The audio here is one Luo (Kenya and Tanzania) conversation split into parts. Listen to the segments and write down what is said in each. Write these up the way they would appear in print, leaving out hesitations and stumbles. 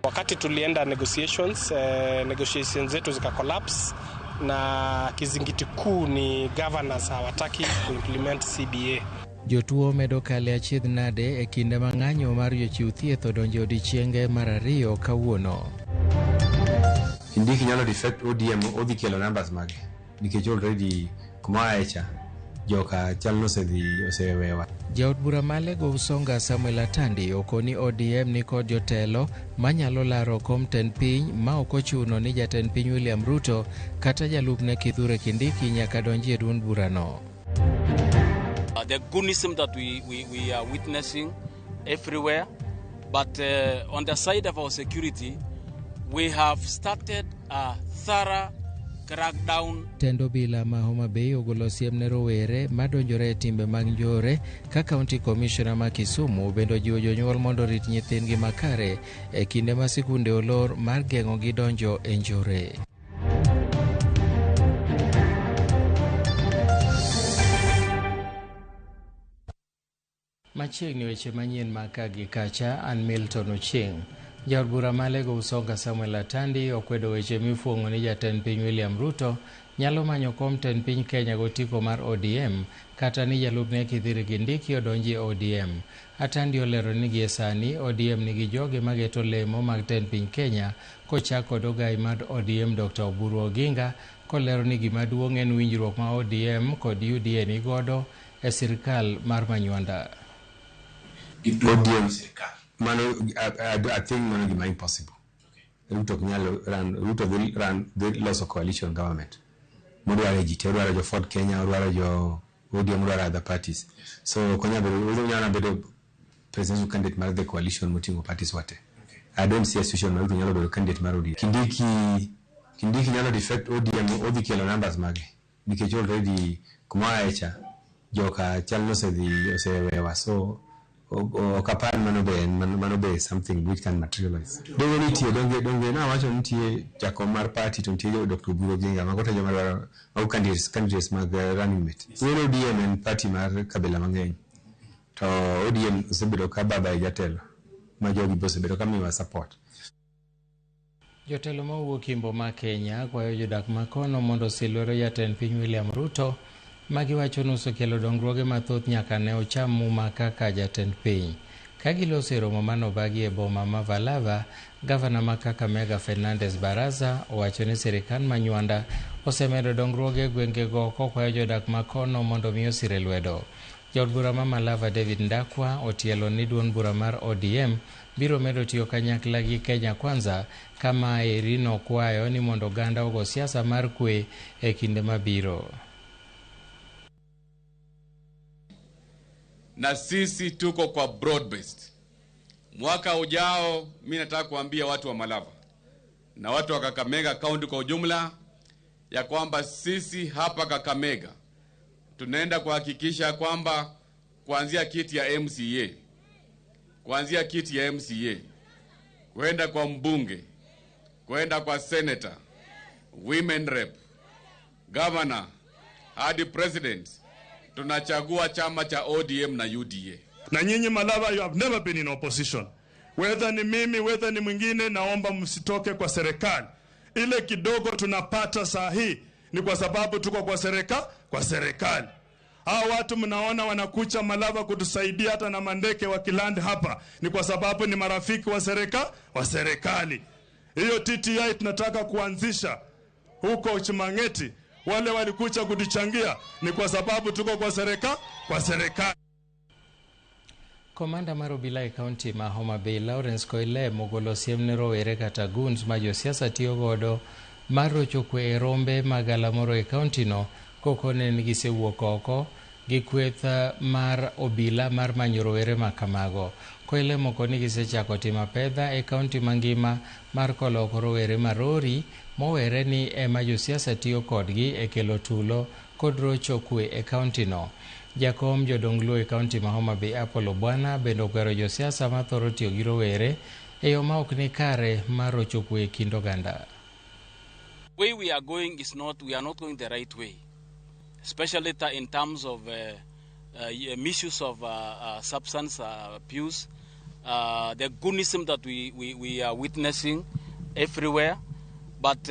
Wakati tulienda negotiations zetu zika collapse, na kizingiti kuu ni governors hawataki kuimplement CBA. Jotuo medo kale achiedh nade e kinde mang'anyo mar jochiw thieth odonjo odichienge mar 2 kawuono. Kindiki nyalo defect ODM odhi kelo numbers mage nikech already kuma echa joka chalno osewewa. Jaod bura Malego Usonga Samuel Atandi okoni ODM ni kod jotelo manyalo laro kom ten piny ma ok ochuno ni jatend piny William Ruto kata jalupne Kithure Kindiki nyaka donji e duond burano. The goonism that we are witnessing everywhere, but on the side of our security, we have started a thorough crackdown. Tendo bila ma Homa Bay ogolo siem ne rowere madonjore e timbe mag njore ka County Commissioner ma Kisumu bendo jiwo jonyuol mondo rit nyithindgi makare e kinde ma sikunde olor mar geng'o gi donjo e njore. Machiegni weche manyien maka gi kacha, an Milton Ochieng. Jaod bura Malego Usonga Samuel Atandi okwedo weche mifuong'o ni jatend piny William Ruto nyalo manyo kom ten piny Kenya gotiko mar ODM kata ni jalupne Kithure Kindiki odonji ODM. Atandi olero ni gie sani ODM nigi joge mageto lemo mag ten piny Kenya kochak kod ogai mar ODM Dr. Oburu Oginga, kolero ni gima duong' en winjruok ma ODM kod UDA ni godo e sirkal mar Manywanda. ODM mano I think mano gima impossible. Ruto will run the loss of coalition government. Modware jite, odwaro jo Ford Kenya, odwaro jo ODM, odwaro other parties. So konya bedo presidential candidate mar the coalition motingo parties wate. I don't see a situation where nyalo bedo candidate mar ODM. Kindiki nyalo defect ODM odhi kelo numbers mage nikech already kuma echa joka chalno osewewa. So okapar mano be something which can materialize. Donge na wacho nitie jakom mar party to nitie Dr. Oburu Oginga magote joma dwaro au candidates mag running mate. ODM en party mar kabila mang'eny. To ODM osebedo ka baba jatelo ma jogi osebedo ka miwa support. Jotelo mawuok Kimbo ma Kenya kwayo jodak makono mondo silwero jatend piny William Ruto magiwacho nuso kelo dongruoge mathoth nyaka ne ocham muma kaka jatend piny. Kagiloso romo manobagi e boma ma Valava, gavana ma Kakamega Fernandes Baraza owacho ni sirikal Manywanda osemedo dongruoge gwengego kokwayo jodak makono mondo miyo sire lwedo. Jaod bura ma Malava David Ndakwa otielo ni duond bura mar ODM biro medo tiyo kanyakla gi Kenya Kwanza kama Irino kwayo ni mondo ganda ogo siasa mar kwe e kinde mabiro. Na sisi tuko kwa broad based. Mwaka ujao mimi nataka kuambia watu wa Malava na watu wa Kakamega County kwa ujumla ya kwamba sisi hapa Kakamega tunaenda kuhakikisha kwamba kuanzia kiti ya MCA, kwenda kwa mbunge, kwenda kwa senator, women rep, governor, hadi president, tunachagua chama cha ODM na UDA. Na nyinyi Malava, you have never been in opposition. Whether ni mimi, whether ni mwingine, naomba msitoke kwa serikali. Ile kidogo tunapata saa hii ni kwa sababu tuko kwa serikali. Hao watu mnaona wanakucha Malava kutusaidia hata na mandeke wa Kilandi hapa ni kwa sababu ni marafiki wa serikali. Hiyo TTI tunataka kuanzisha huko Chimangeti, wale walikucha kutuchangia ni kwa sababu tuko kwa serikali. Komanda mar obila e kaunti ma Homa Bay Lawrence Koile mogolo siem ne rowere kata guns ma josiasa tiyo godo mar rocho kwe e rombe magala moro e kaunti no kokone ni gisewuok oko gi kweth mar obila mar manyo rowere makamago. Koile moko ni gisechako timo pedha e kaunti mangima mar koloko rowere marori mowere ni ema josiasa tiyo kodgi e kelo tulo kod rocho kwe e kaunti no. Jakom jodong luo e kaunti ma Homa Bay Apollo Bwana bendo kwero josiasa mathoro tiyo gi rowere e yo ma ok ni kare mar rocho kwe e kind oganda. Way we are going is we are not going the right way, especially in terms of misuse of substance abuse the goonism that we are witnessing everywhere. But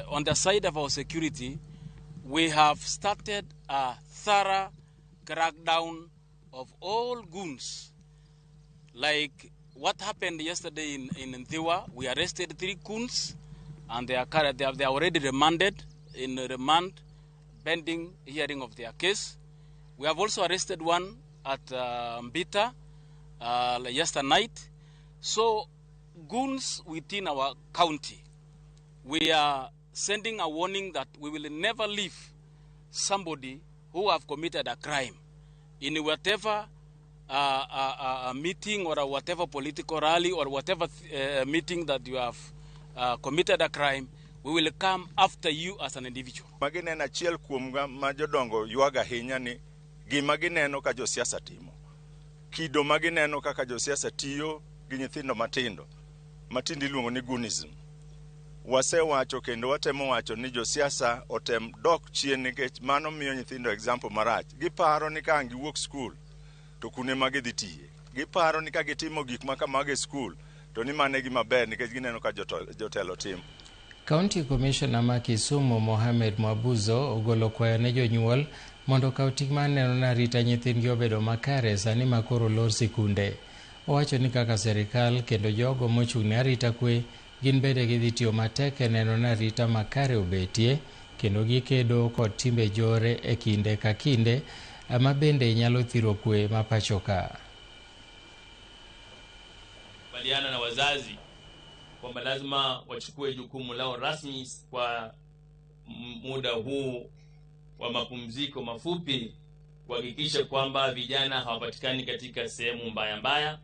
on the side of our security, we have started a thorough crackdown of all goons. Like what happened yesterday in Nthiwa, we arrested 3 goons, and they are already remanded in remand, pending hearing of their case. We have also arrested one at Mbita yesterday night. So goons within our county, we are sending a warning that we will never leave somebody who have committed a crime in whatever meeting or whatever political rally or whatever meeting that you have committed a crime. We will come after you as an individual. Magineno achiel kuom majodongo yuaga hinya ni gima gineno ka josiasa timo. Kido magineno kaka josiasa tiyo gi nyithindo matindo. Matindo iluongo ni goonism. Wasewacho kendo watemo wacho ni josiasa otem dok chien nikech mano miyo nyithindo example marach. Giparo ni ka giwuok school to kune magidhi tiye. Giparo ni ka gitimo gik makamage school to ni mane gima ber nikech gineno ka jotelo timo. County Commissioner ma Kisumu Mohamed Mwabuzo ogolo kwayo ne jonyuol mondo kaw ting' mar neno ni arita nyithindgi obedo makare sani makoro lor sikunde. Owacho ni kaka serikal kendo jogo mochung' ne arita kwe gin bende gidhi tiyo matek e neno ni arita makare obetie kendo gikedo kod timbe jore e kinde ka kinde ama bende nyalo thiro kwe ma pacho ka. Baliana na wazazi kwamba lazima wachukue jukumu lao rasmi kwa muda huu wa mapumziko mafupi kuhakikisha kwamba vijana hawapatikani katika sehemu mbaya.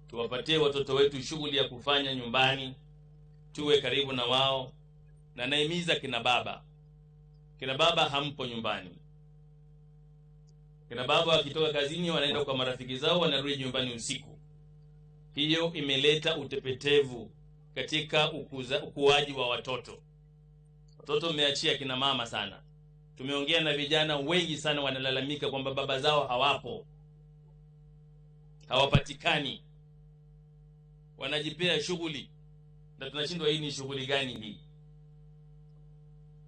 Tuwapatie watoto wetu shughuli ya kufanya nyumbani, tuwe karibu na wao, na naimiza kina baba hampo nyumbani. Kina baba wakitoka kazini wanaenda kwa marafiki zao, wanarudi nyumbani usiku. Hiyo imeleta utepetevu katika ukuaji wa watoto. Watoto mmeachia kina mama sana. Tumeongea na vijana wengi sana wanalalamika kwamba baba zao hawapo, hawapatikani, wanajipea shughuli na tunashindwa hii ni shughuli gani hii.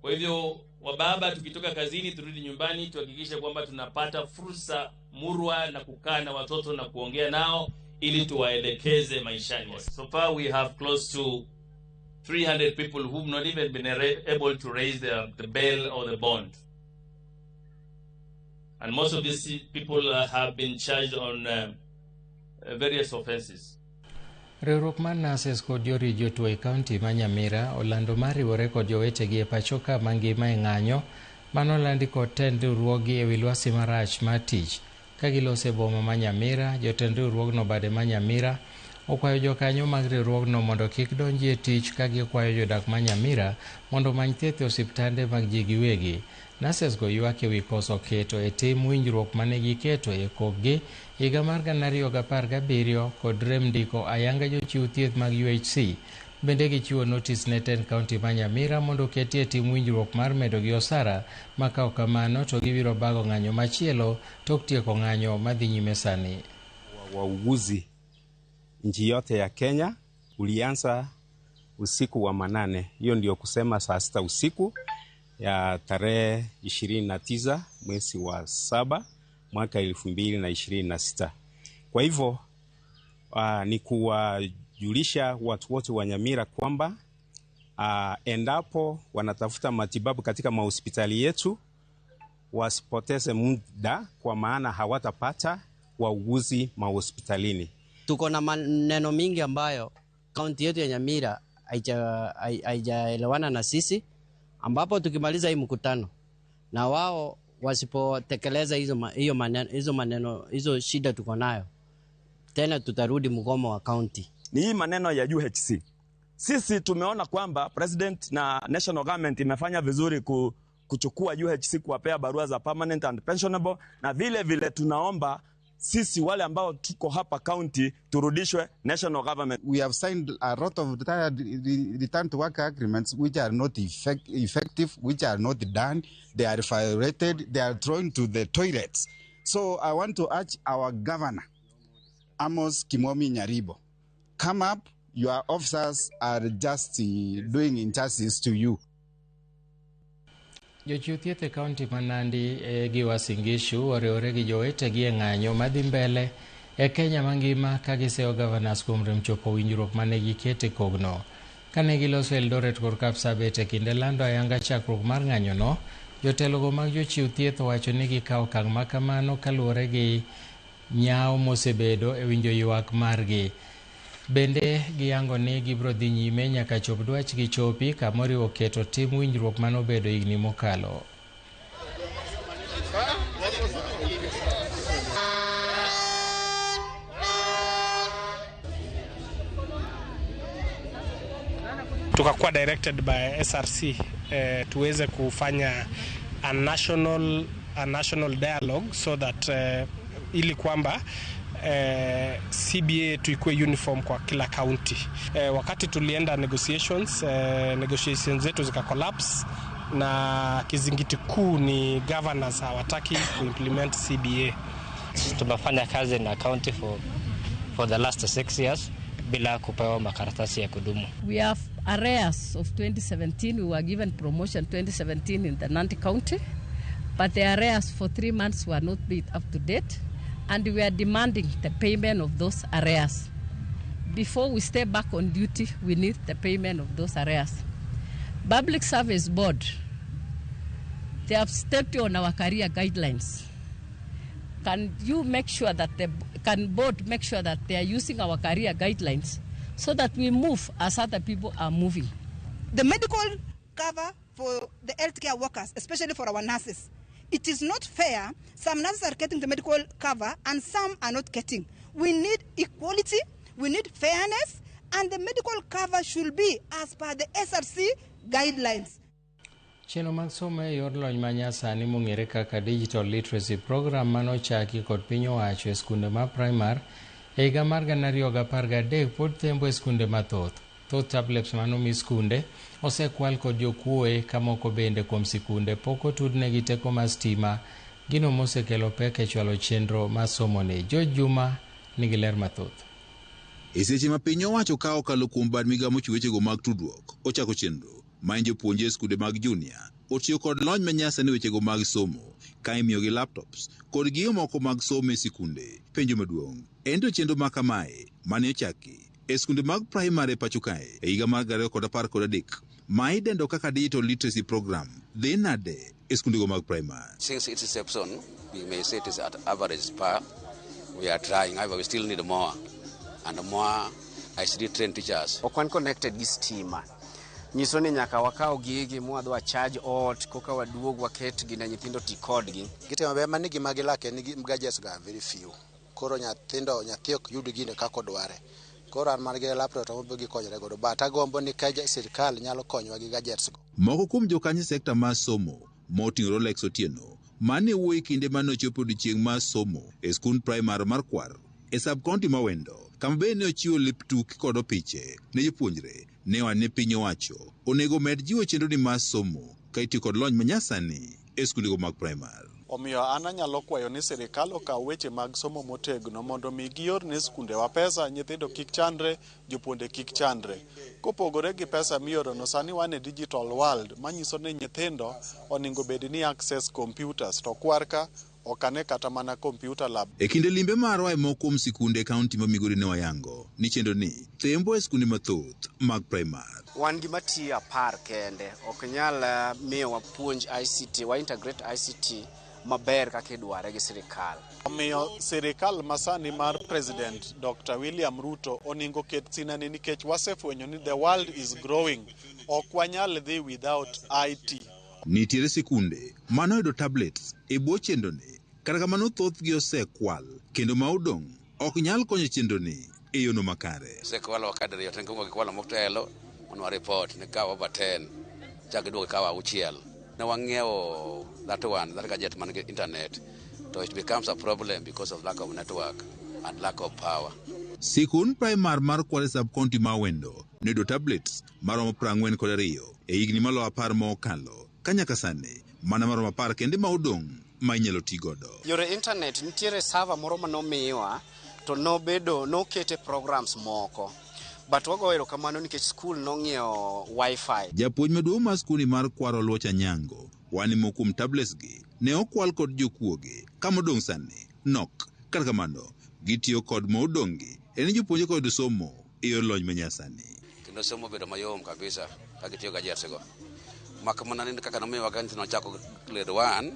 Kwa hivyo wababa tukitoka kazini turudi nyumbani tuhakikishe kwamba tunapata fursa murwa na kukaa na watoto na kuongea nao ili tuwaelekeze maishani. So far we have close to 300 people who've not even been able to raise the bail or the bond. And most of these people have been charged on various offenses. Riwruok mar Nurses kod jori jotuo e kaunti ma Nyamira olando mariwore kod jowetegi e pachoka mangima e ng'anyo manolandi kod tend riwruoggi e wi lwasi marach mar tich. Ka gilose boma ma Nyamira, jotend riwruogno bade ma Nyamira okwayo jokanyo mag riwruogno mondo kik donji e tich ka gikwayo jodak ma Nyamira mondo many thieth e osiptande mag ji giwegi. Nurses go ywak e wi koso keto e tim winjruok mane giketo e kokgi higa mar 2017 kod rem ndiko ayanga jochiw thieth mag UHC. Bende gichiwo notis ne ten kaunti ma Nyamira mondo ketie tim winjruok mar medo gi osara ma ka ok kamano to gibiro bago ng'anyo machielo tok tieko ng'anyo madhi nyime sani. Wauguzi nchi yote ya Kenya ulianza usiku wa manane. Hiyo ndio kusema saa 6 usiku ya tarehe 29 mwezi wa 7 mwaka 2026. Kwa hivyo ni kuwajulisha watu wote wa Nyamira kwamba endapo wanatafuta matibabu katika mahospitali yetu wasipoteze muda, kwa maana hawatapata wauguzi mahospitalini. Tuko na maneno mingi ambayo kaunti yetu ya Nyamira haijaelewana na sisi, ambapo tukimaliza hii mkutano na wao wasipotekeleza hizo shida tuko nayo, tena tutarudi mgomo wa kaunti. Ni hii maneno ya UHC. Sisi tumeona kwamba president na national government imefanya vizuri kuchukua UHC kuwapea barua za permanent and pensionable, na vile vile tunaomba sisi wale ambao tuko hapa county turudishwe national government. We have signed a lot of return to work agreements which are not effective, which are not done, they are violated, they are thrown to the toilets. So I want to urge our governor Amos Kimomi Nyaribo. Come up, your officers are just doing injustice to you. Jochiw thieth e kaunti ma Nandi gi Uasin Gishu oriwore gi jowetegi e ng'anyo madhi mbele e Kenya mangima ka giseyo gavanas kuom rem chopo winjruok mane gikete kogno. Kane giloso Eldoret kod Kapsabet e kinde lando ayanga chakruok mar ng'anyono, jotelogo mag jochiw thieth wacho ni gikawo okang' ma kamano kaluwore gi nyawo mosebedo e winjo ywak margi. Bende giyango ni gibro dhi nyime nyaka chop dwachgi chopi kamoriwo keto tim winjruok manobedo higni mokalo. Tukakuwa directed by SRC tuweze kufanya a national dialogue so that ili kwamba CBA tuikuwe uniform kwa kila county. Wakati tulienda negotiations zetu zika collapse na kizingiti kuu ni governors hawataki kuimplement CBA. Tumefanya kazi na county for the last 6 years bila kupewa makaratasi ya kudumu. We have arrears of 2017. We were given promotion 2017 in the Nandi County, but the arrears for 3 months were not paid up to date, and we are demanding the payment of those arrears. Before we stay back on duty, we need the payment of those arrears. Public Service Board, they have stepped on our career guidelines. Can you make sure that board make sure that they are using our career guidelines so that we move as other people are moving? The medical cover for the healthcare workers, especially for our nurses, it is not fair. Some nurses are getting the medical cover and some are not getting. We need equality, we need fairness, and the medical cover should be as per the SRC guidelines. Chenro mag somo e yor lony manyasani mong'ere kaka Digital Literacy Program manochaki kod piny owacho e skunde ma primar e higa mar 2013 pod thembo e skunde mathoth. Thoth tablets manomi skunde osekwal kod jokuoye ka moko bende kuom sikunde pok otudnegi teko mar stima, gino mosekelo pek e chwalo chenro mar somoni. George Juma nigi ler mathoth. E seche ma piny owacho ka okalo kuom bad migawo mochiwo wechego mag tudruok, ochako chenro ma jopuonje e skunde mag junior otiyo kod lony manyasani wechego mag somo ka imiyogi laptops kod gigo moko mag somo e sikunde. Penjo maduong' en to chenro ma kamae mane ochaki e skunde mag primary pacho kae e higa mar 2013 ma idendo kaka Digital Literacy Program dhi nade e skundego mag primary. Since its inception, we may say it is at average par. We are trying, however, we still need more and more ICT trained teachers. Okwan connected gi stima. Nyiso ni nyaka wakaw gigi mwadwa charge ot koka waduog waket gi na nyithindo ti kodgi. Gitemo be manigi magilake ni gadgets ga very few. Koro nyathi ok yud gine kako dware. Koro an margi laptop to mobe gikonyre godo, but agombo ni ka sirkal nyalo konyowa gi gadgets go. Moko kuom jokanyo sekta mar somo moting'o Rolex Otieno mane wuoyi kinde mane ochopo odiechieng' mar somo e skund primar mar Kwar e sub-county ma Wendo, kama bende ne ochiwo lip tuki kod opiche ne jopuonjre. Ne wane piny owacho onego med jiwo chenro ni mar somo ka itiyo kod lony manyasani e skundego mag primar. Omiyo an anyalo kwayo ni sirikal okaw weche mag somo motegno mondo mi gior ne skundewa pesa, nyithindo kik chandre, jopuonde kik chandre. Kopogore gi pesa miorono, sani wan e digital world manyiso ni nyithindo onego bed ni access computers to Kwarka okane kata mana computer lab. E kinde limbe marwa e moko kuom sikunde kaunti ma Migori ne wayango ni chenro ni thembo e skunde mathoth mag primar. Wan gi matiyo apar kende, ok nyal miyo wapuonj ICT, wa integrate ICT maber kaka idware gi sirikal. Omiyo sirikal masani mar President Dr. William Ruto oningo ket sinani nikech wasefwenyo ni the world is growing. Ok wanyal dhi without IT. Nitiere sikunde manoyudo tablets e bwo chendoni, kata kamano thothgi osekwal kendo ma odong' ok nyal konyo chendoni e yono makare. Sekwalo wakadri yotengo gikwalo motelo onwa report ne kawa over 10 chak duogo kawa 6. Ne wang'iewo that gadget man internet, so it becomes a problem because of lack of network and lack of power. Sikund primar mar Kwale sub-county ma Wendo noyudo tablets maromo 42 e higni malo 10 ma okalo, ka nyaka sani mana maromo 10 kende ma odong' ma inyalo ti godo. Yore internet nitiere server moro manomiwa to nokete programs moko. But wago erokamano nikech skul nong'iewo wifi. Japuonj maduong' mar skul mar Kwaro Luocha Nyango wani mokum tablets gi ne okwal kod jokuoge kamodong' sani nok. Kata kamano gitiyo kod modong'gi en jopuonje kod somo iyo lony manyasani. Kendo somo bedo mayom kabisa kagitiyo gajerse go. Makamana ni kaka nomiwa ganti no chako grade 1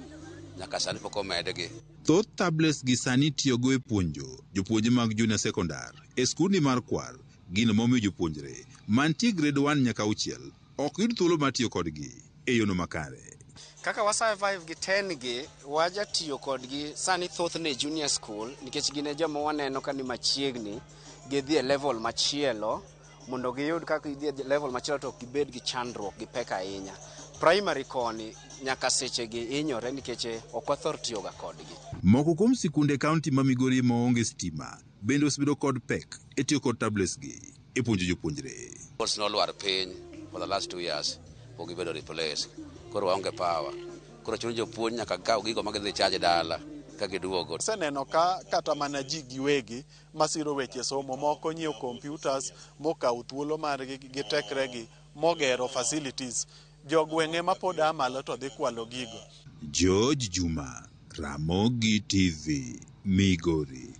nyaka sani pok omedegi. Thoth tablets gi sani tiyogo e puonjo jopuonje mag junior secondary e skul mar Kwar. Gino momiyo jopuonjre mantie grade 1 nyaka 6 ok yud thuolo mar tiyo kodgi e yono makare. Kaka wasurvive gi 10 gi waja tiyo kodgi sani thothne junior school nikech gine joma waneno ka ni machiegni gidhi e level machielo mondo giyud kaka gidhi e level machielo to gibed gi chandruok gi pek ahinya. Primary koni nyaka seche gi inyore nikech ok wathor tiyo ga kodgi. Moko kuom sikunde kaunti ma Migori maonge stima bende osebedo kod pek e tiyo kod tablets gi e puonjo jopuonjre. Course nolwar piny for the last 2 years pok gibedo replace. Koro waonge power. Koro chuno jopuonj nyaka kaw gigo magidhi chaje dala ka giduogo. Seneno ka kata mana ji giwegi masiro weche somo moko nyiewo computers mokaw thuolo margi gi tekregi mogero facilities. Jogweng'e mapod amalo to dhi kwalo gigo. George Juma, Ramogi TV, Migori.